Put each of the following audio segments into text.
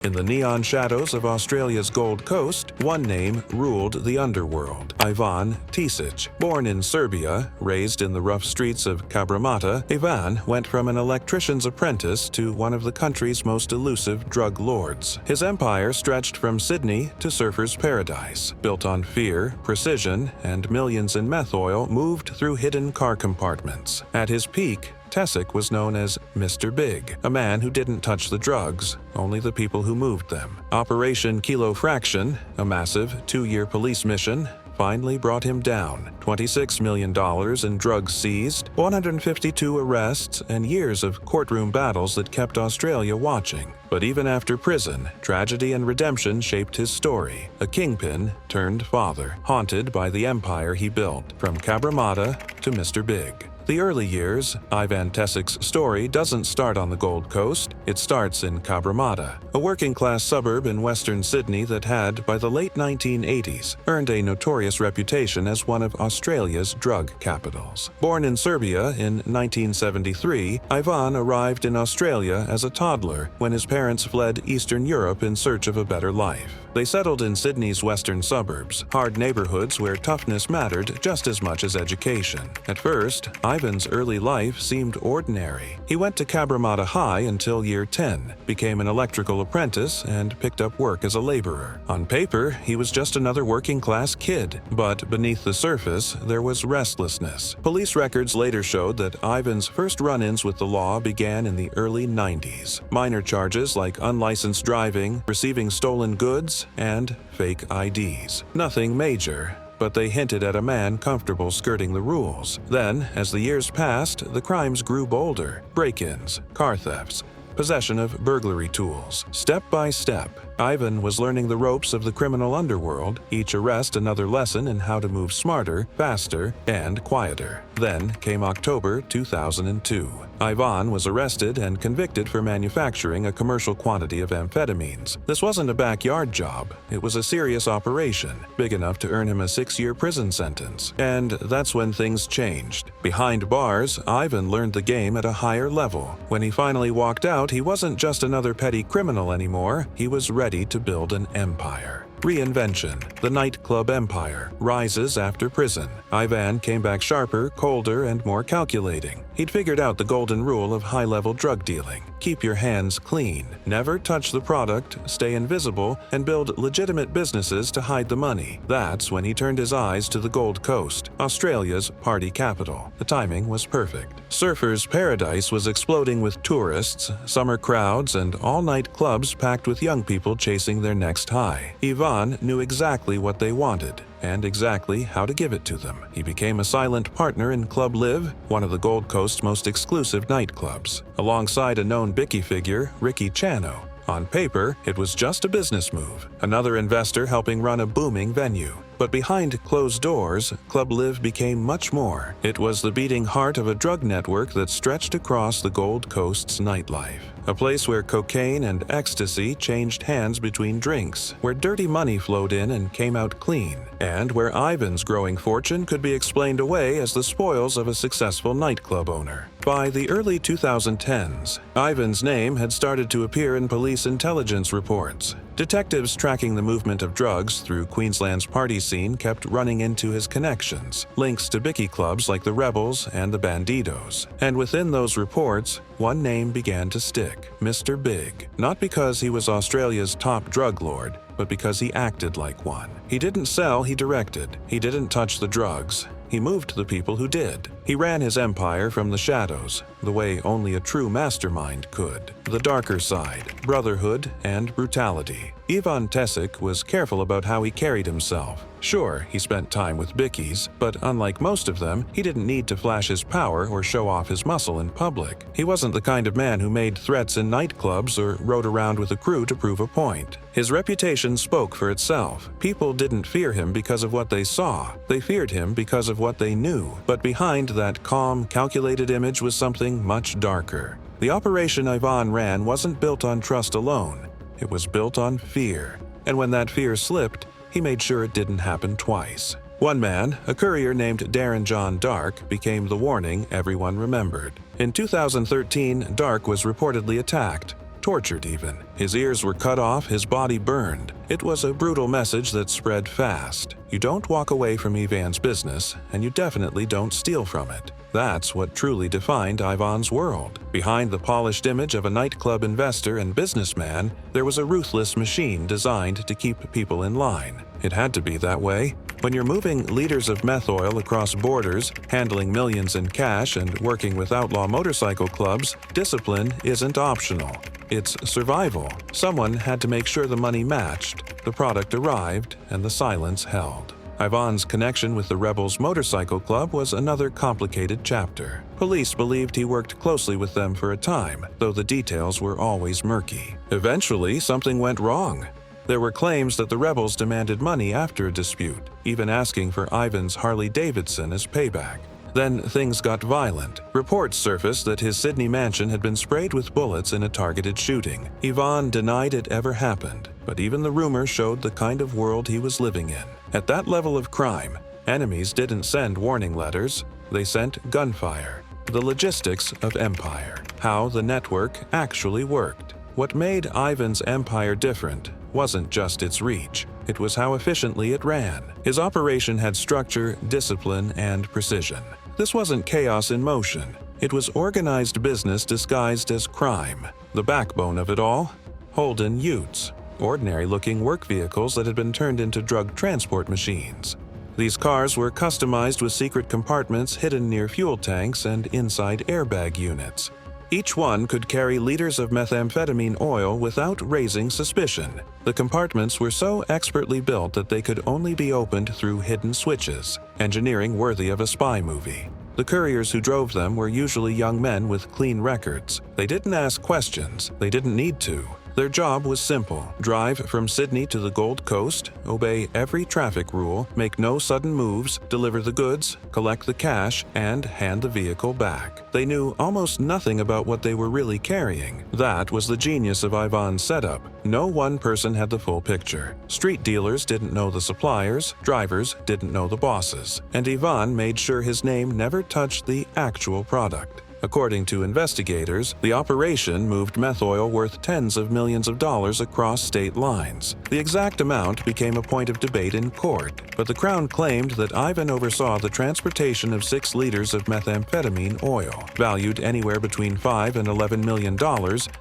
In the neon shadows of Australia's Gold Coast, one name ruled the underworld: Ivan Tesic. Born in Serbia, raised in the rough streets of Cabramatta, Ivan went from an electrician's apprentice to one of the country's most elusive drug lords. His empire stretched from Sydney to surfer's paradise, built on fear, precision, and millions in meth oil moved through hidden car compartments. At his peak, Tesic was known as Mr. Big, a man who didn't touch the drugs, only the people who moved them. Operation Kilofraction, a massive 2-year police mission, finally brought him down. $26 million in drugs seized, 152 arrests, and years of courtroom battles that kept Australia watching. But even after prison, tragedy and redemption shaped his story. A kingpin turned father, haunted by the empire he built, from Cabramatta to Mr. Big. The early years, Ivan Tesic's story doesn't start on the Gold Coast. It starts in Cabramatta, a working-class suburb in western Sydney that had, by the late 1980s, earned a notorious reputation as one of Australia's drug capitals. Born in Serbia in 1973, Ivan arrived in Australia as a toddler when his parents fled Eastern Europe in search of a better life. They settled in Sydney's western suburbs, hard neighborhoods where toughness mattered just as much as education. At first, Ivan's early life seemed ordinary. He went to Cabramatta High until year 10, became an electrical apprentice, and picked up work as a laborer. On paper, he was just another working-class kid, but beneath the surface, there was restlessness. Police records later showed that Ivan's first run-ins with the law began in the early 90s. Minor charges like unlicensed driving, receiving stolen goods, and fake IDs. Nothing major, but they hinted at a man comfortable skirting the rules. Then, as the years passed, the crimes grew bolder: break-ins, car thefts, possession of burglary tools. Step by step, Ivan was learning the ropes of the criminal underworld, each arrest another lesson in how to move smarter, faster, and quieter. Then came October 2002. Ivan was arrested and convicted for manufacturing a commercial quantity of amphetamines. This wasn't a backyard job. It was a serious operation, big enough to earn him a 6-year prison sentence. And that's when things changed. Behind bars, Ivan learned the game at a higher level. When he finally walked out, he wasn't just another petty criminal anymore. He was ready to build an empire. Reinvention. The nightclub empire rises after prison. Ivan came back sharper, colder, and more calculating. He'd figured out the golden rule of high-level drug dealing: keep your hands clean, never touch the product, stay invisible, and build legitimate businesses to hide the money. That's when he turned his eyes to the Gold Coast, Australia's party capital. The timing was perfect. Surfer's paradise was exploding with tourists, summer crowds, and all-night clubs packed with young people chasing their next high. Ivan knew exactly what they wanted, and exactly how to give it to them. He became a silent partner in Club Live, one of the Gold Coast's most exclusive nightclubs, alongside a known Bicky figure, Ricky Chano. On paper, it was just a business move, another investor helping run a booming venue. But behind closed doors, Club Live became much more. It was the beating heart of a drug network that stretched across the Gold Coast's nightlife. A place where cocaine and ecstasy changed hands between drinks, where dirty money flowed in and came out clean, and where Ivan's growing fortune could be explained away as the spoils of a successful nightclub owner. By the early 2010s, Ivan's name had started to appear in police intelligence reports. Detectives tracking the movement of drugs through Queensland's party scene kept running into his connections, links to Bicky clubs like the Rebels and the Bandidos. And within those reports, one name began to stick: Mr. Big. Not because he was Australia's top drug lord, but because he acted like one. He didn't sell, he directed. He didn't touch the drugs. He moved the people who did. He ran his empire from the shadows, the way only a true mastermind could. The darker side, brotherhood, and brutality. Ivan Tesic was careful about how he carried himself. Sure, he spent time with Bickies, but unlike most of them, he didn't need to flash his power or show off his muscle in public. He wasn't the kind of man who made threats in nightclubs or rode around with a crew to prove a point. His reputation spoke for itself. People didn't fear him because of what they saw. They feared him because of what they knew. But behind that calm, calculated image was something much darker. The operation Ivan ran wasn't built on trust alone. It was built on fear. And when that fear slipped, he made sure it didn't happen twice. One man, a courier named Darren John Dark, became the warning everyone remembered. In 2013, Dark was reportedly attacked, tortured even. His ears were cut off, his body burned. It was a brutal message that spread fast. You don't walk away from Ivan's business, and you definitely don't steal from it. That's what truly defined Ivan's world. Behind the polished image of a nightclub investor and businessman, there was a ruthless machine designed to keep people in line. It had to be that way. When you're moving liters of meth oil across borders, handling millions in cash, and working with outlaw motorcycle clubs, discipline isn't optional. It's survival. Someone had to make sure the money matched, the product arrived, and the silence held. Ivan's connection with the Rebels Motorcycle Club was another complicated chapter. Police believed he worked closely with them for a time, though the details were always murky. Eventually, something went wrong. There were claims that the rebels demanded money after a dispute, even asking for Ivan's Harley-Davidson as payback. Then things got violent. Reports surfaced that his Sydney mansion had been sprayed with bullets in a targeted shooting. Ivan denied it ever happened, but even the rumor showed the kind of world he was living in. At that level of crime, enemies didn't send warning letters, they sent gunfire. The logistics of empire. How the network actually worked. What made Ivan's empire different wasn't just its reach, it was how efficiently it ran. His operation had structure, discipline, and precision. This wasn't chaos in motion. It was organized business disguised as crime. The backbone of it all? Holden Utes, ordinary-looking work vehicles that had been turned into drug transport machines. These cars were customized with secret compartments hidden near fuel tanks and inside airbag units. Each one could carry liters of methamphetamine oil without raising suspicion. The compartments were so expertly built that they could only be opened through hidden switches, engineering worthy of a spy movie. The couriers who drove them were usually young men with clean records. They didn't ask questions, they didn't need to. Their job was simple: drive from Sydney to the Gold Coast, obey every traffic rule, make no sudden moves, deliver the goods, collect the cash, and hand the vehicle back. They knew almost nothing about what they were really carrying. That was the genius of Ivan's setup. No one person had the full picture. Street dealers didn't know the suppliers, drivers didn't know the bosses, and Ivan made sure his name never touched the actual product. According to investigators, the operation moved meth oil worth tens of millions of dollars across state lines. The exact amount became a point of debate in court, but the Crown claimed that Ivan oversaw the transportation of 6 liters of methamphetamine oil, valued anywhere between $5 and $11 million,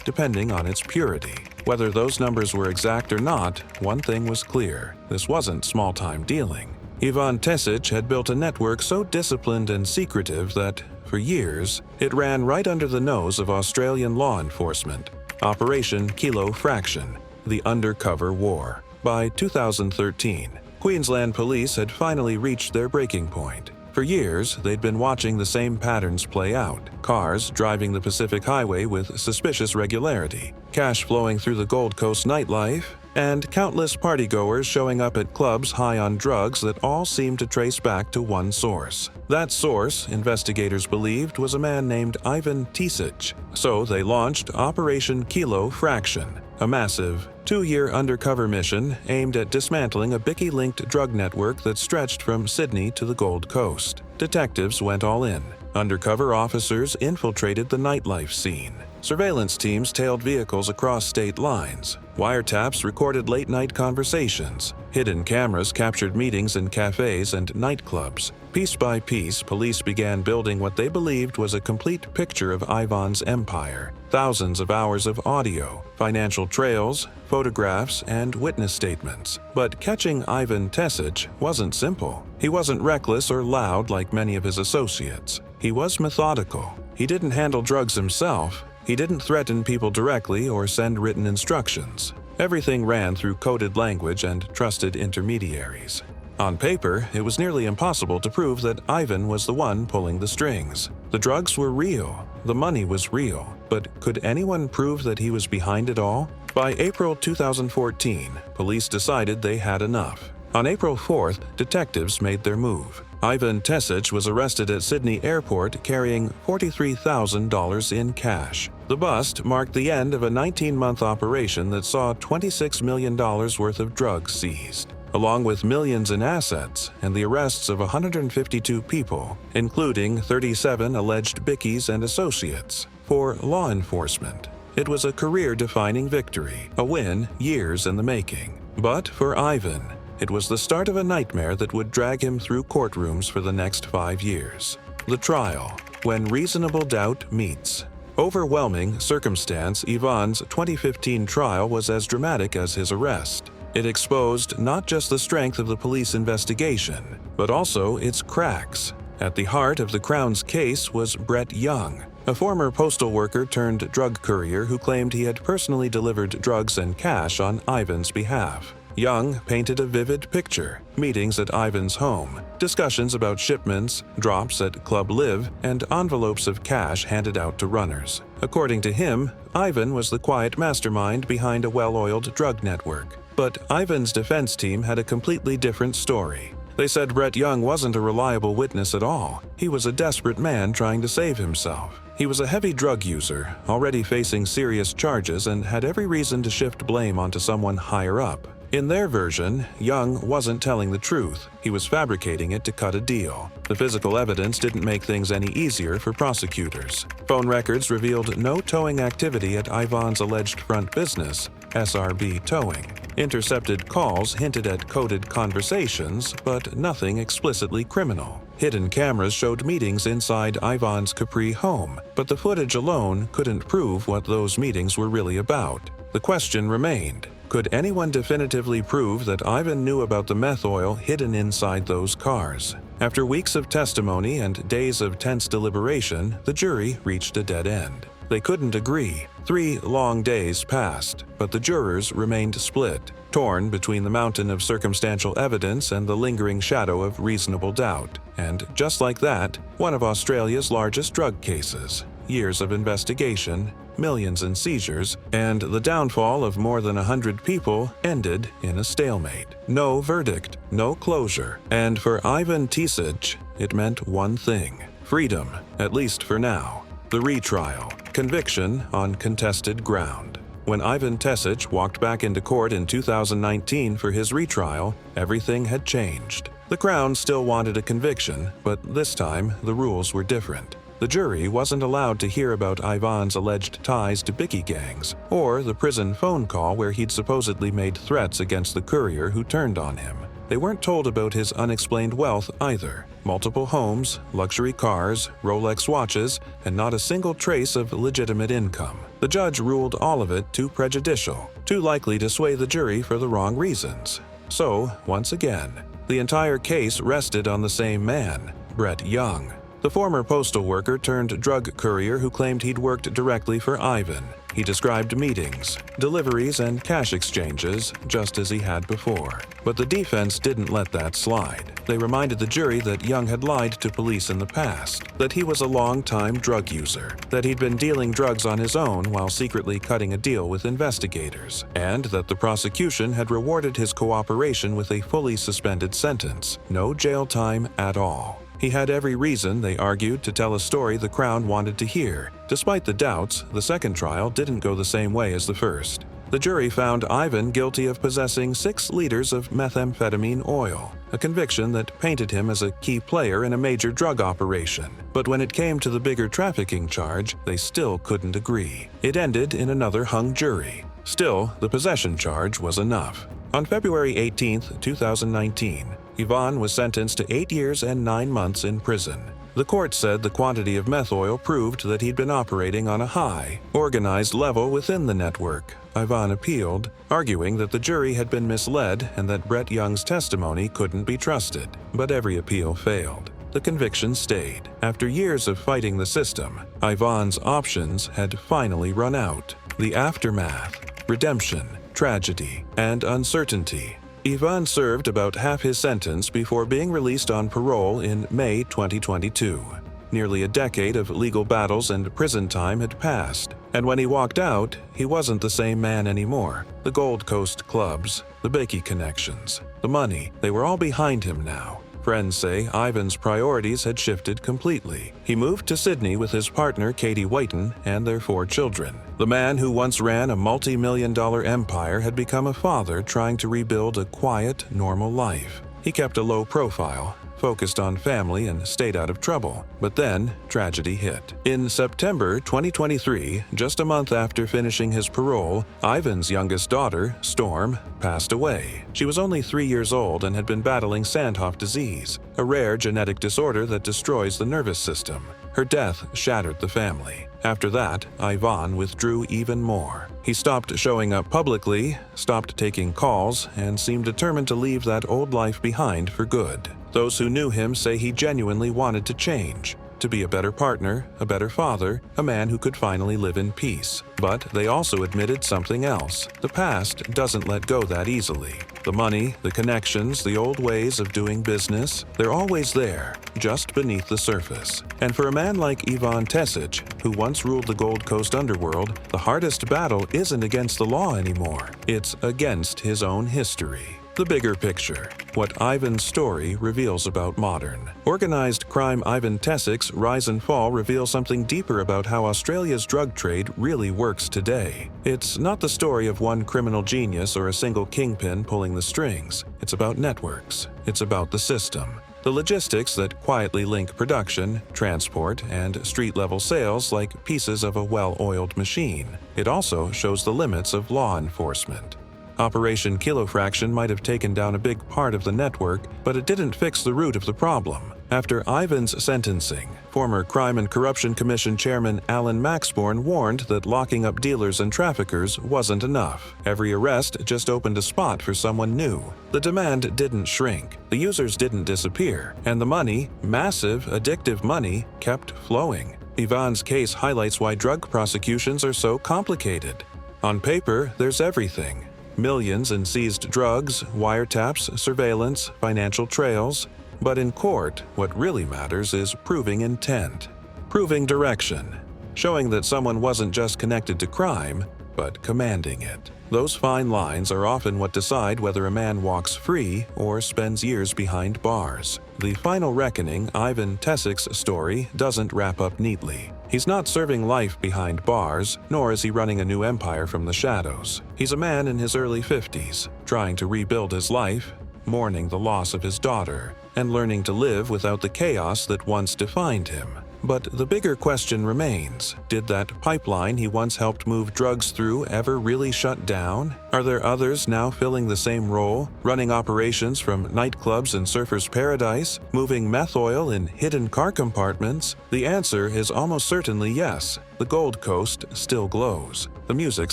depending on its purity. Whether those numbers were exact or not, one thing was clear: this wasn't small-time dealing. Ivan Tesic had built a network so disciplined and secretive that, for years, it ran right under the nose of Australian law enforcement. Operation Kilofraction, the undercover war. By 2013, Queensland police had finally reached their breaking point. For years, they'd been watching the same patterns play out: cars driving the Pacific Highway with suspicious regularity, cash flowing through the Gold Coast nightlife, and countless partygoers showing up at clubs high on drugs that all seemed to trace back to one source. That source, investigators believed, was a man named Ivan Tesic. So they launched Operation Kilofraction, a massive, 2-year undercover mission aimed at dismantling a Bicky-linked drug network that stretched from Sydney to the Gold Coast. Detectives went all in. Undercover officers infiltrated the nightlife scene. Surveillance teams tailed vehicles across state lines. Wiretaps recorded late-night conversations. Hidden cameras captured meetings in cafes and nightclubs. Piece by piece, police began building what they believed was a complete picture of Ivan's empire. Thousands of hours of audio, financial trails, photographs, and witness statements. But catching Ivan Tesic wasn't simple. He wasn't reckless or loud like many of his associates. He was methodical. He didn't handle drugs himself. He didn't threaten people directly or send written instructions. Everything ran through coded language and trusted intermediaries. On paper, it was nearly impossible to prove that Ivan was the one pulling the strings. The drugs were real, the money was real, but could anyone prove that he was behind it all? By April 2014, police decided they had enough. On April 4th, detectives made their move. Ivan Tesic was arrested at Sydney Airport carrying $43,000 in cash. The bust marked the end of a 19-month operation that saw $26 million worth of drugs seized, along with millions in assets and the arrests of 152 people, including 37 alleged Bickies and associates. For law enforcement, It was a career-defining victory, a win years in the making. But for Ivan, it was the start of a nightmare that would drag him through courtrooms for the next 5 years. The trial, when reasonable doubt meets. Overwhelming circumstance, Ivan's 2015 trial was as dramatic as his arrest. It exposed not just the strength of the police investigation, but also its cracks. At the heart of the Crown's case was Brett Young, a former postal worker turned drug courier who claimed he had personally delivered drugs and cash on Ivan's behalf. Young painted a vivid picture: meetings at Ivan's home, discussions about shipments, drops at Club Live, and envelopes of cash handed out to runners. According to him, Ivan was the quiet mastermind behind a well-oiled drug network. But Ivan's defense team had a completely different story. They said Brett Young wasn't a reliable witness at all. He was a desperate man trying to save himself. He was a heavy drug user, already facing serious charges, and had every reason to shift blame onto someone higher up. In their version, Young wasn't telling the truth. He was fabricating it to cut a deal. The physical evidence didn't make things any easier for prosecutors. Phone records revealed no towing activity at Ivan's alleged front business, SRB Towing. Intercepted calls hinted at coded conversations, but nothing explicitly criminal. Hidden cameras showed meetings inside Ivan's Capri home, but the footage alone couldn't prove what those meetings were really about. The question remained: could anyone definitively prove that Ivan knew about the meth oil hidden inside those cars? After weeks of testimony and days of tense deliberation, the jury reached a dead end. They couldn't agree. 3 long days passed, but the jurors remained split, torn between the mountain of circumstantial evidence and the lingering shadow of reasonable doubt. And just like that, one of Australia's largest drug cases, years of investigation, millions in seizures, and the downfall of more than 100 people ended in a stalemate. No verdict, no closure. And for Ivan Tesic, it meant one thing: freedom, at least for now. The retrial, conviction on contested ground. When Ivan Tesic walked back into court in 2019 for his retrial, everything had changed. The Crown still wanted a conviction, but this time the rules were different. The jury wasn't allowed to hear about Ivan's alleged ties to bikie gangs, or the prison phone call where he'd supposedly made threats against the courier who turned on him. They weren't told about his unexplained wealth either. Multiple homes, luxury cars, Rolex watches, and not a single trace of legitimate income. The judge ruled all of it too prejudicial, too likely to sway the jury for the wrong reasons. So, once again, the entire case rested on the same man, Brett Young, the former postal worker turned drug courier who claimed he'd worked directly for Ivan. He described meetings, deliveries, and cash exchanges just as he had before. But the defense didn't let that slide. They reminded the jury that Young had lied to police in the past, that he was a long-time drug user, that he'd been dealing drugs on his own while secretly cutting a deal with investigators, and that the prosecution had rewarded his cooperation with a fully suspended sentence, no jail time at all. He had every reason, they argued, to tell a story the Crown wanted to hear. Despite the doubts, the second trial didn't go the same way as the first. The jury found Ivan guilty of possessing 6 liters of methamphetamine oil, a conviction that painted him as a key player in a major drug operation. But when it came to the bigger trafficking charge, they still couldn't agree. It ended in another hung jury. Still, the possession charge was enough. On February 18, 2019, Ivan was sentenced to 8 years and 9 months in prison. The court said the quantity of meth oil proved that he'd been operating on a high, organized level within the network. Ivan appealed, arguing that the jury had been misled and that Brett Young's testimony couldn't be trusted. But every appeal failed. The conviction stayed. After years of fighting the system, Ivan's options had finally run out. The aftermath: redemption, tragedy, and uncertainty. Ivan served about half his sentence before being released on parole in May 2022. Nearly a decade of legal battles and prison time had passed, and when he walked out, he wasn't the same man anymore. The Gold Coast clubs, the bikie connections, the money, they were all behind him now. Friends say Ivan's priorities had shifted completely. He moved to Sydney with his partner Katie Whiten and their 4 children. The man who once ran a multi-million-dollar empire had become a father trying to rebuild a quiet, normal life. He kept a low profile, focused on family, and stayed out of trouble. But then, tragedy hit. In September 2023, just a month after finishing his parole, Ivan's youngest daughter, Storm, passed away. She was only 3 years old and had been battling Sandhoff disease, a rare genetic disorder that destroys the nervous system. Her death shattered the family. After that, Ivan withdrew even more. He stopped showing up publicly, stopped taking calls, and seemed determined to leave that old life behind for good. Those who knew him say he genuinely wanted to change, to be a better partner, a better father, a man who could finally live in peace. But they also admitted something else. The past doesn't let go that easily. The money, the connections, the old ways of doing business, they're always there, just beneath the surface. And for a man like Ivan Tesic, who once ruled the Gold Coast underworld, the hardest battle isn't against the law anymore. It's against his own history. The bigger picture, what Ivan's story reveals about modern. Organized crime Ivan Tesic's rise and fall reveals something deeper about how Australia's drug trade really works today. It's not the story of one criminal genius or a single kingpin pulling the strings. It's about networks. It's about the system. The logistics that quietly link production, transport, and street-level sales like pieces of a well-oiled machine. It also shows the limits of law enforcement. Operation Kilofraction might have taken down a big part of the network, but it didn't fix the root of the problem. After Ivan's sentencing, former Crime and Corruption Commission Chairman Alan Maxborn warned that locking up dealers and traffickers wasn't enough. Every arrest just opened a spot for someone new. The demand didn't shrink, the users didn't disappear, and the money, massive, addictive money, kept flowing. Ivan's case highlights why drug prosecutions are so complicated. On paper, there's everything. Millions in seized drugs, wiretaps, surveillance, financial trails. But in court, what really matters is proving intent, proving direction, showing that someone wasn't just connected to crime, but commanding it. Those fine lines are often what decide whether a man walks free or spends years behind bars. The final reckoning, Ivan Tesic's story, doesn't wrap up neatly. He's not serving life behind bars, nor is he running a new empire from the shadows. He's a man in his early 50s, trying to rebuild his life, mourning the loss of his daughter, and learning to live without the chaos that once defined him. But the bigger question remains, did that pipeline he once helped move drugs through ever really shut down? Are there others now filling the same role, running operations from nightclubs in Surfer's Paradise, moving meth oil in hidden car compartments? The answer is almost certainly yes. The Gold Coast still glows. The music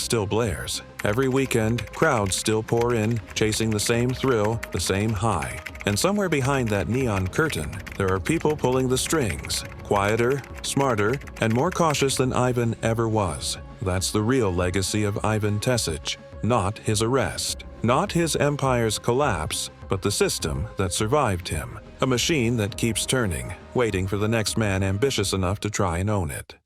still blares. Every weekend, crowds still pour in, chasing the same thrill, the same high. And somewhere behind that neon curtain, there are people pulling the strings, quieter, smarter, and more cautious than Ivan ever was. That's the real legacy of Ivan Tesic, not his arrest, not his empire's collapse, but the system that survived him. A machine that keeps turning, waiting for the next man ambitious enough to try and own it.